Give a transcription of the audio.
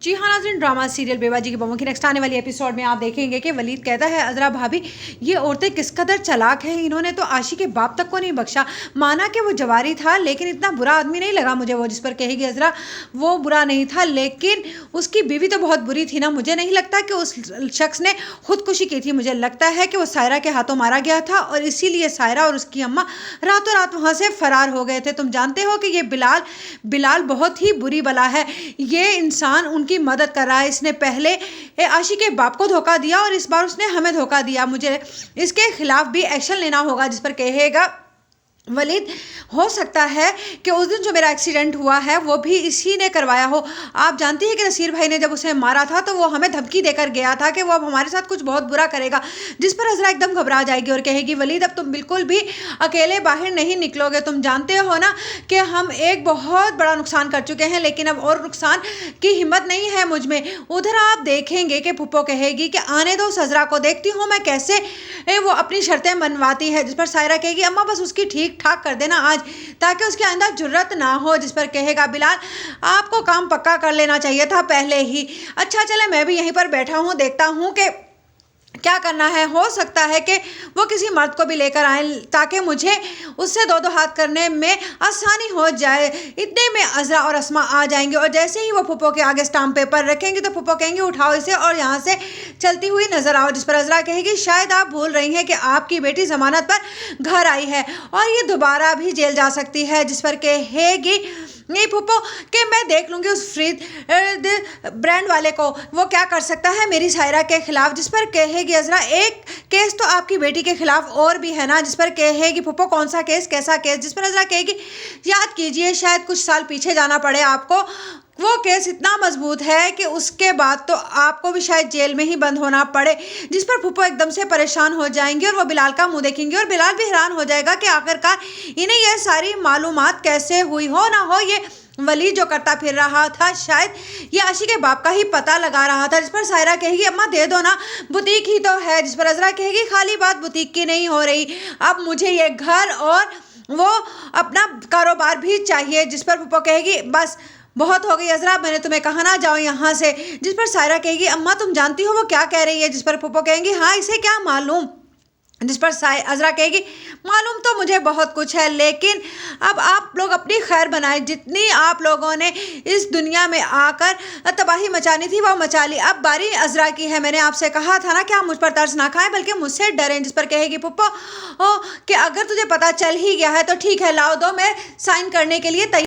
जी हाँ नाज़रीन, drama serial बेवजह की बमों की नेक्स्ट आने वाली एपिसोड में आप देखेंगे कि वलीद कहता है अज़रा भाभी ये औरतें किस कदर चालाक हैं, इन्होंने तो आशी के बाप तक को नहीं बख्शा। माना कि वो जवारी था लेकिन इतना बुरा आदमी नहीं लगा मुझे वो, जिस पर कहेगी अज़रा वो बुरा नहीं था लेकिन उसकी बीवी तो बहुत बुरी थी ना। मुझे नहीं लगता कि उस शख्स ने खुदकुशी की थी, मुझे लगता है कि वो सायरा के हाथों मारा गया था और इसीलिए सायरा और उसकी अम्मा रातों रात वहाँ से फरार हो गए थे। तुम जानते हो कि ये बिलाल बहुत ही बुरी बला है, ये इंसान उनकी मदद कर रहा है। इसने पहले आशी के बाप को धोखा दिया और इस बार उसने हमें धोखा दिया। मुझे इसके खिलाफ भी एक्शन लेना होगा, जिस पर कहेगा वलीद हो सकता है कि उस दिन जो मेरा एक्सीडेंट हुआ है वो भी इसी ने करवाया हो। आप जानती हैं कि नसीर भाई ने जब उसे मारा था तो वो हमें धमकी देकर गया था कि वो अब हमारे साथ कुछ बहुत बुरा करेगा, जिस पर अज़रा एकदम घबरा जाएगी और कहेगी वलीद अब तुम बिल्कुल भी अकेले बाहर नहीं निकलोगे। तुम जानते हो ना कि हम एक बहुत बड़ा नुकसान कर चुके हैं, लेकिन अब और नुकसान की हिम्मत नहीं है मुझ में। उधर आप देखेंगे कि फुप्पो कहेगी कि आने दो उस अज़रा को, देखती हूँ मैं कैसे वो अपनी शर्तें मनवाती है। जिस पर सायरा कहेगी अम्मा बस उसकी ठीक ठाक कर देना आज, ताकि उसके अंदर जुर्रत ना हो। जिस पर कहेगा बिलाल आपको काम पक्का कर लेना चाहिए था पहले ही। अच्छा चले मैं भी यहीं पर बैठा हूँ, देखता हूँ कि क्या करना है। हो सकता है कि वो किसी मर्द को भी लेकर आए ताकि मुझे उससे दो दो हाथ करने में आसानी हो जाए। इतने में अज़रा और अस्मा आ जाएंगे और जैसे ही वो फुप्पो के आगे स्टाम्प पेपर रखेंगे तो फुप्पो कहेंगे उठाओ इसे और यहाँ से चलती हुई नजर आओ। जिस पर अज़रा कहेगी शायद आप भूल रही हैं कि आपकी बेटी जमानत पर घर आई है और ये दोबारा भी जेल जा सकती है। जिस पर कहेगी नहीं फुप्पो कि मैं देख लूँगी उस फ्रीद ब्रांड वाले को, वो क्या कर सकता है मेरी सायरा के खिलाफ। जिस पर कहेगी अज़रा एक केस तो आपकी बेटी के खिलाफ और भी है ना। जिस पर कहेगी फुप्पो कौन सा केस, कैसा केस। जिस पर अज़रा कहेगी याद कीजिए शायद कुछ साल पीछे जाना पड़े आपको, वो केस इतना मजबूत है कि उसके बाद तो आपको भी शायद जेल में ही बंद होना पड़े। जिस पर फुप्पो एकदम से परेशान हो जाएंगे और वो बिलाल का मुंह देखेंगे और बिलाल भी हैरान हो जाएगा कि आखिरकार इन्हें यह सारी मालूमात कैसे हुई। हो ना हो ये वलीद जो करता फिर रहा था शायद ये आशी के बाप का ही पता लगा रहा था। जिस पर सायरा कहेगी अम्मा दे दो ना, बुटीक ही तो है। जिस पर अज़रा कहेगी खाली बात बुटीक की नहीं हो रही, अब मुझे ये घर और वो अपना कारोबार भी चाहिए। जिस पर फुप्पो कहेगी बस बहुत हो गई अज़रा, मैंने तुम्हें कहा ना जाओ यहाँ से। जिस पर सायरा कहेगी अम्मा तुम जानती हो वो क्या कह रही है। जिस पर फुप्पो कहेंगी हाँ इसे क्या मालूम। जिस पर अज़रा कहेगी मालूम तो मुझे बहुत कुछ है, लेकिन अब आप लोग अपनी खैर बनाएं। जितनी आप लोगों ने इस दुनिया में आकर तबाही मचानी थी वो मचा ली, अब बारी अज़रा की है। मैंने आपसे कहा था ना कि आप मुझ पर तरस ना खाएं बल्कि मुझसे डरें। जिस पर कहेगी पुप्पो कि अगर तुझे पता चल ही गया है तो ठीक है लाओ दो, मैं साइन करने के लिए तैयार